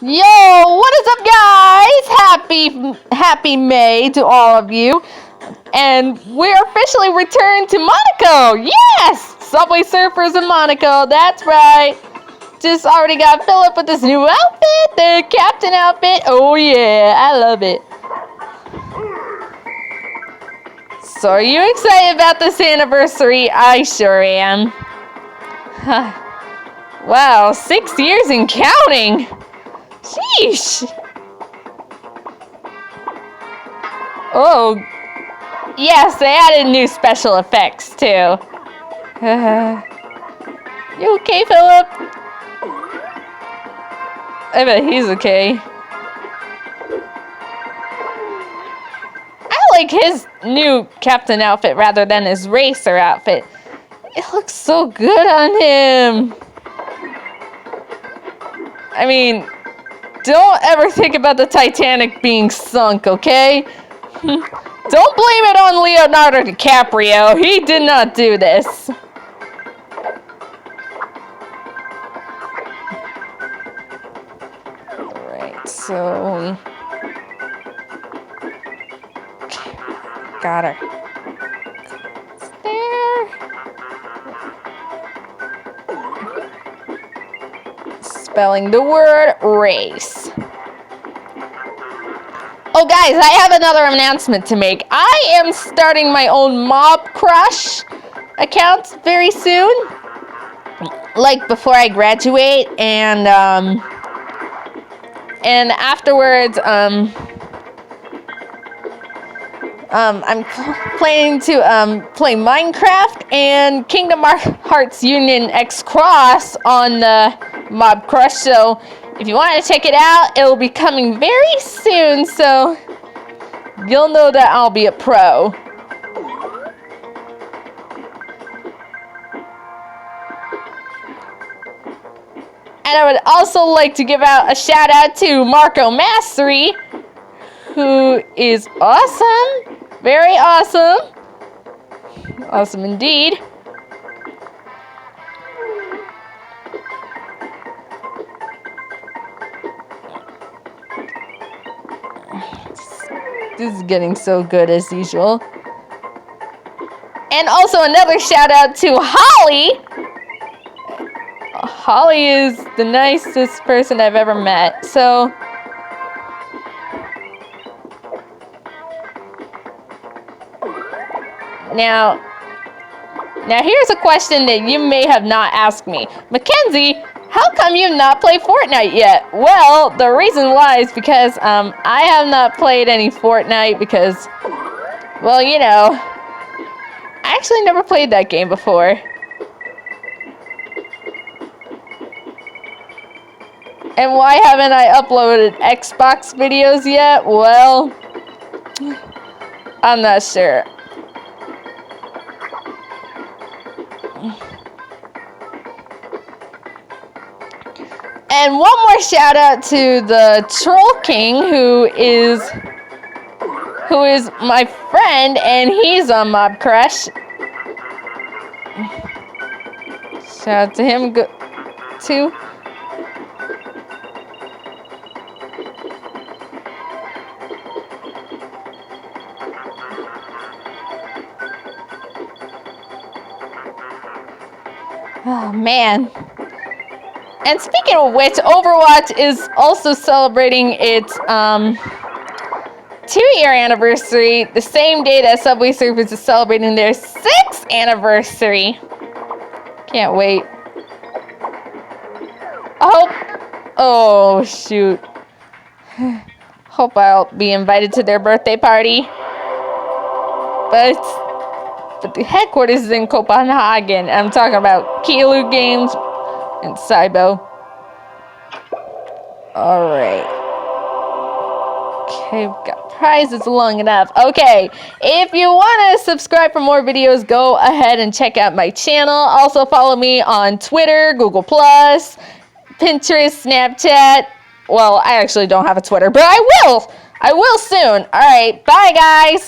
Yo, what is up, guys? Happy May to all of you. And we're officially returned to Monaco. Yes! Subway Surfers in Monaco. That's right. Just already got Philip with this new outfit, the captain outfit. Oh yeah, I love it. So are you excited about this anniversary? I sure am. Wow, 6 years and counting. Sheesh. Oh, yes, they added new special effects too. You okay, Philip? I bet he's okay. I like his new captain outfit rather than his racer outfit. It looks so good on him. I mean, don't ever think about the Titanic being sunk, okay? Don't blame it on Leonardo DiCaprio. He did not do this. Alright, so... got her. There. Spelling the word race. Oh guys, I have another announcement to make. I am starting my own Mobcrush account very soon. Like before I graduate, and afterwards I'm planning to play Minecraft and Kingdom Hearts Union X Cross on the Mobcrush. So if you want to check it out, it will be coming very soon. So you'll know that I'll be a pro. And I would also like to give out a shout out to Marco Mastery, who is awesome. Very awesome. Awesome indeed. This is getting so good as usual. And also another shout out to Holly. Holly is the nicest person I've ever met. So Now here's a question that you may have not asked me. Mackenzie, how come you've not played Fortnite yet? Well, the reason why is because I have not played any Fortnite because, well, you know, I actually never played that game before. And why haven't I uploaded Xbox videos yet? Well, I'm not sure. And one more shout out to the Troll King, who is my friend, and he's on Mobcrush. Shout out to him too. Oh man. And speaking of which, Overwatch is also celebrating its 2-year anniversary, the same day that Subway Surfers is celebrating their 6th anniversary. Can't wait. Oh shoot. Hope I'll be invited to their birthday party. But the headquarters is in Copenhagen. I'm talking about Kilo Games and Cybo. Alright. Okay, we've got prizes long enough. Okay, if you want to subscribe for more videos, go ahead and check out my channel. Also follow me on Twitter, Google+, Pinterest, Snapchat. Well, I actually don't have a Twitter, but I will soon. Alright, bye guys!